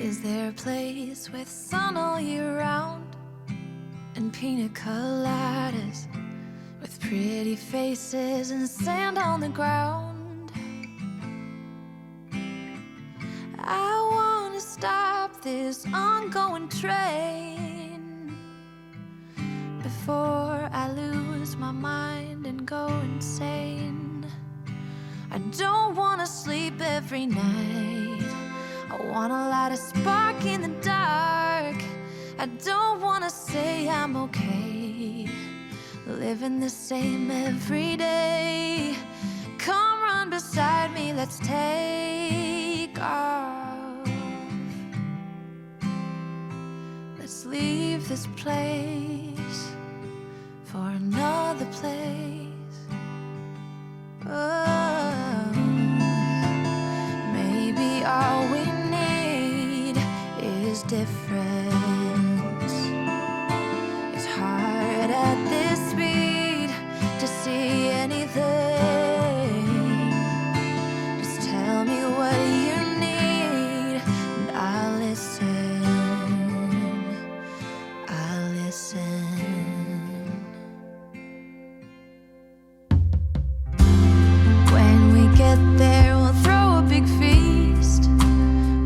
Is there a place with sun all year round and pina coladas with pretty faces and sand on the ground? I wanna stop this ongoing train before I lose my mind and go insane. I don't wanna sleep every night. I wanna light a spark in the dark. I don't wanna say I'm okay, living the same every day. Come run beside me, let's take off. Let's leave this place for another place. Oh, maybe all we need is difference. It's hard at this speed to see anything. Just tell me what you need and I'll listen. I'll listen. When we get there, we'll throw a big feast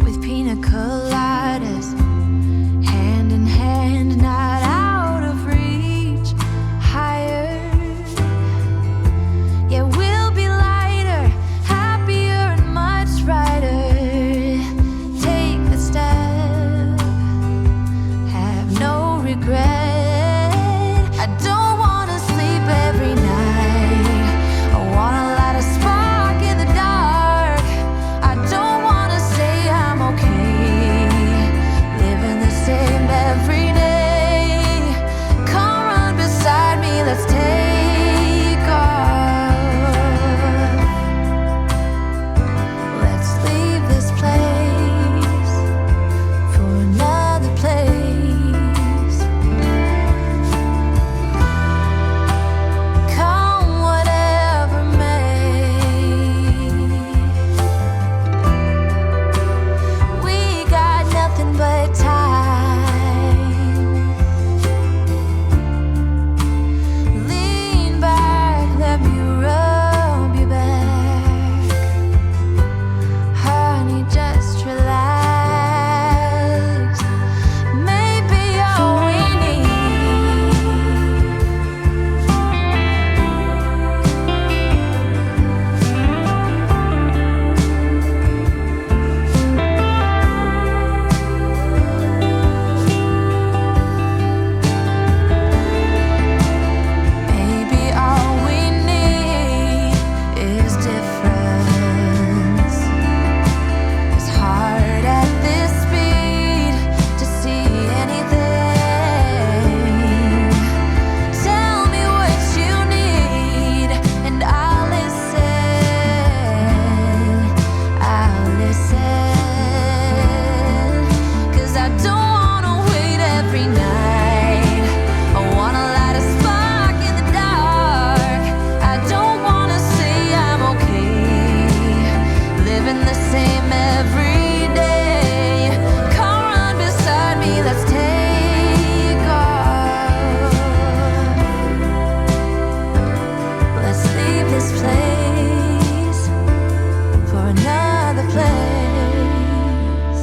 with pina coladas, hand in hand, not out of reach. Higher, yeah, we'll be lighter, happier and much brighter. Take the step, have no regret. I don't wanna sleep every night. I wanna light a spark in the dark. I don't wanna say I'm okay, living the same every day. Come run beside me, let's take off. Let's leave this place for another place. Come whatever may. We got nothing but time. Lean back, let me rub you back. Honey, just relax. Maybe all we need. Maybe all we need is difference. It's hard at this speed to see anything. Tell me what you need and I'll listen. I'll listen. 'Cause I don't wanna wait every night. I wanna light a spark in the dark. I don't wanna say I'm okay, living the same every day. Come run beside me, let's take off. Let's leave this place for another place.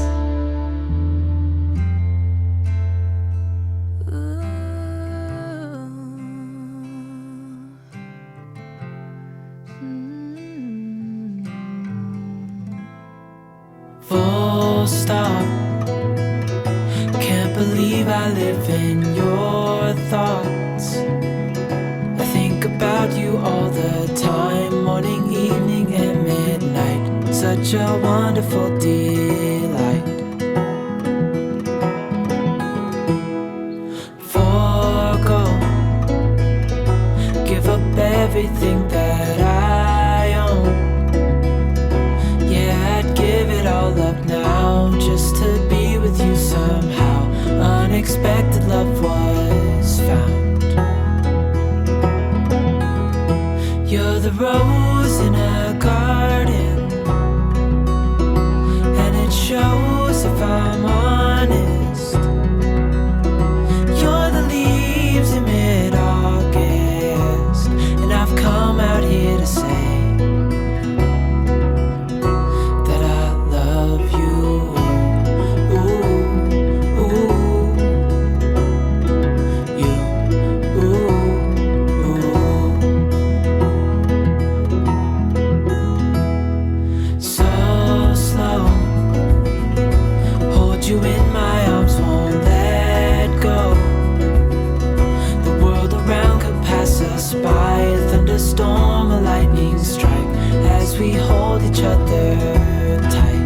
Ooh. Full stop. Can't believe I live in your thoughts. I think about you all the time, morning, evening, and midnight. Such a wonderful delight. Forgo, give up everything that I own. Yeah, I'd give it all up now just to be with you somehow. Unexpected love was found. You're the rose in a garden, and it shows if I'm honest. You're the leaves in mid-August, and I've come out here to say that I love you. Ooh, ooh, you, ooh, ooh. So slow, hold you in my arms, won't let go. The world around could pass us by, a thunderstorm, a lightning strike, as we hold each other tight.